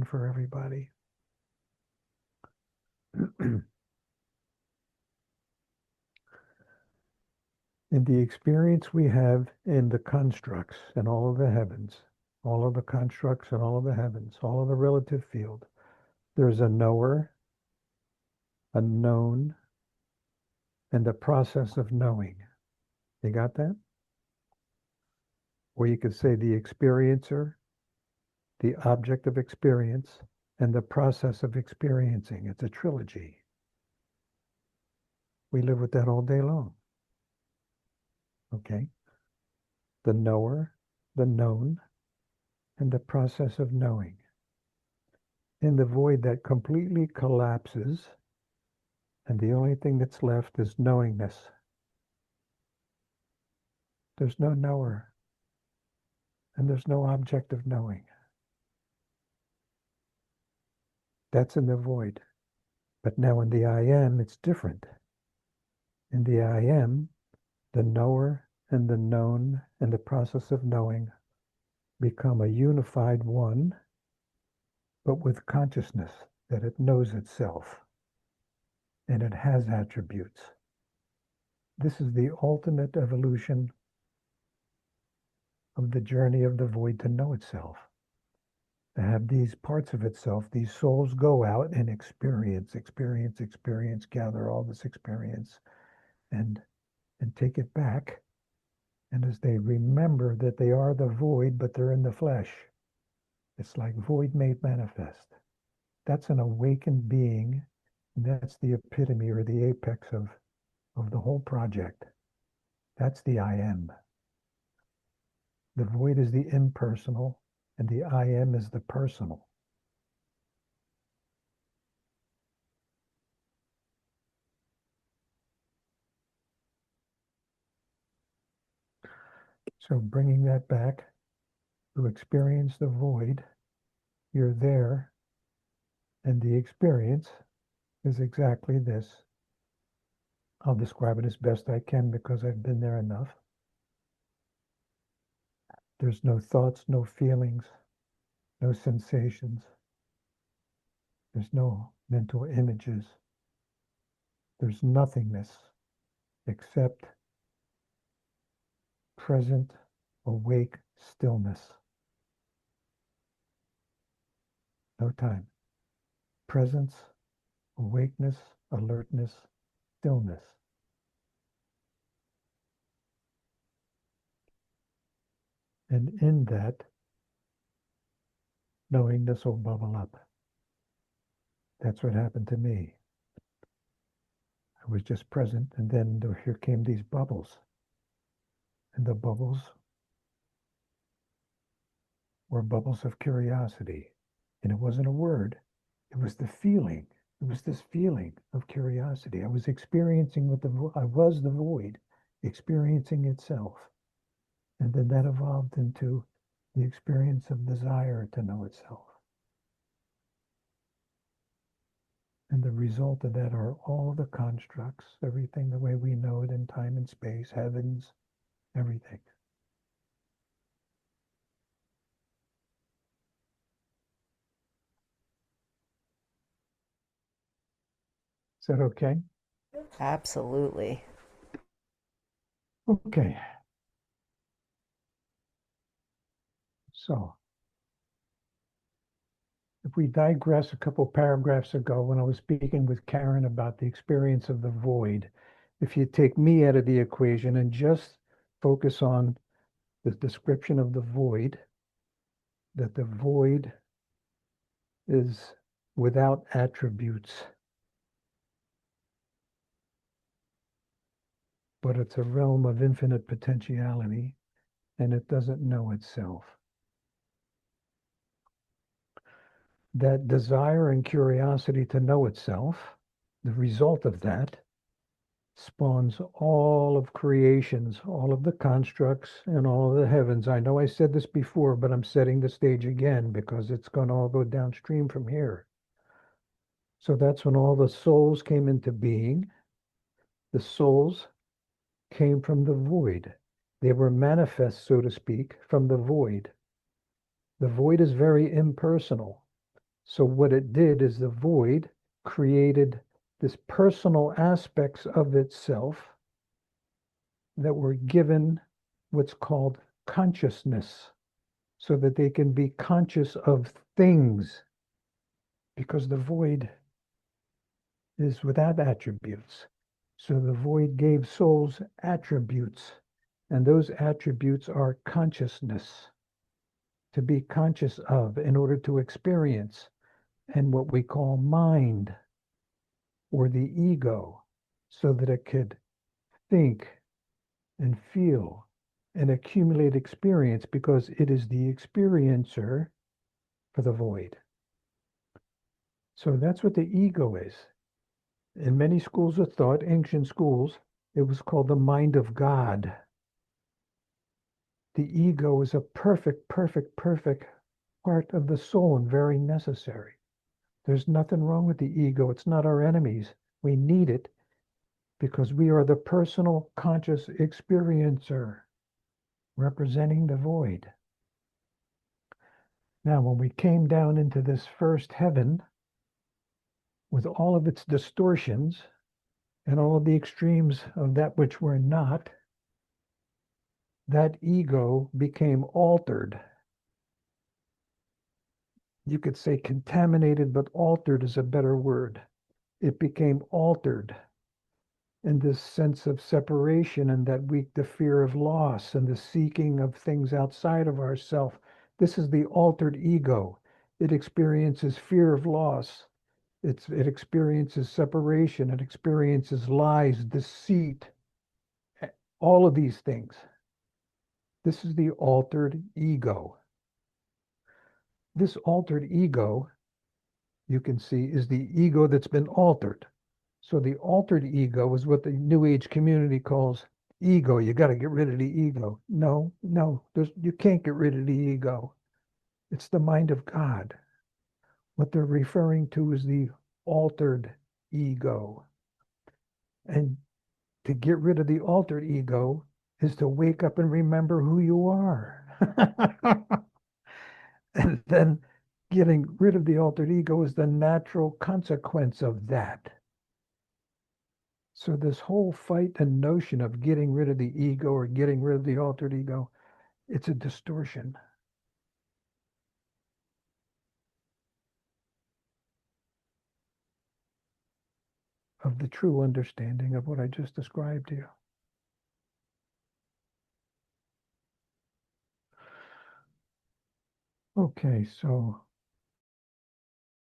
one for everybody. In the experience we have in the constructs and all of the heavens, all of the constructs and all of the heavens, all of the relative field, there's a knower, a known, and the process of knowing. You got that? Or you could say the experiencer, the object of experience, and the process of experiencing. It's a trilogy. We live with that all day long. Okay? The knower, the known, and the process of knowing. In the void that completely collapses, and the only thing that's left is knowingness. There's no knower, and there's no object of knowing. That's in the void. But now in the I am, it's different. In the I am, the knower and the known and the process of knowing become a unified one, but with consciousness that it knows itself and it has attributes. This is the ultimate evolution of the journey of the void to know itself. To have these parts of itself, these souls go out and experience, gather all this experience and take it back. And as they remember that they are the void, but they're in the flesh, it's like void made manifest. That's an awakened being. And that's the epitome or the apex of the whole project. That's the I am. The void is the impersonal, and the I am is the personal. So bringing that back to experience the void, you're there, and the experience is exactly this. I'll describe it as best I can because I've been there enough. There's no thoughts, no feelings, no sensations. There's no mental images. There's nothingness except present, awake stillness. No time. Presence, awakeness, alertness, stillness. And in that, knowingness will bubble up. That's what happened to me. I was just present, and then here came these bubbles. And the bubbles were bubbles of curiosity. And it wasn't a word, it was the feeling. It was this feeling of curiosity. I was experiencing I was the void, experiencing itself. And then that evolved into the experience of desire to know itself. And the result of that are all the constructs, everything the way we know it in time and space, heavens, everything. Is that okay? Absolutely. Okay. So if we digress a couple paragraphs ago when I was speaking with Karen about the experience of the void, if you take me out of the equation and just focus on the description of the void, that the void is without attributes, but it's a realm of infinite potentiality and it doesn't know itself. That desire and curiosity to know itself, the result of that spawns all of creations, all of the constructs, and all of the heavens. I know I said this before, but I'm setting the stage again because it's going to all go downstream from here. So that's when all the souls came into being. The souls came from the void. They were manifest, so to speak, from the void. The void is very impersonal. So what it did is the void created this personal aspects of itself that were given what's called consciousness so that they can be conscious of things because the void is without attributes. So the void gave souls attributes, and those attributes are consciousness, to be conscious of in order to experience, and what we call mind or the ego, so that it could think and feel and accumulate experience because it is the experiencer for the void. So that's what the ego is. In many schools of thought, ancient schools, it was called the mind of God. The ego is a perfect, perfect, perfect part of the soul and very necessary. There's nothing wrong with the ego. It's not our enemies. We need it because we are the personal conscious experiencer representing the void. Now, when we came down into this first heaven with all of its distortions and all of the extremes of that which we're not, that ego became altered. You could say contaminated, but altered is a better word. It became altered in this sense of separation and that the fear of loss and the seeking of things outside of ourself. This is the altered ego. It experiences fear of loss. It experiences separation. It experiences lies, deceit, all of these things. This is the altered ego. This altered ego, you can see, is the ego that's been altered. So the altered ego is what the New Age community calls ego. You got to get rid of the ego. No, no, you can't get rid of the ego. It's the mind of God. What they're referring to is the altered ego. And to get rid of the altered ego is to wake up and remember who you are. And then getting rid of the altered ego is the natural consequence of that. So this whole fight and notion of getting rid of the ego or getting rid of the altered ego, it's a distortion of the true understanding of what I just described to you. Okay, so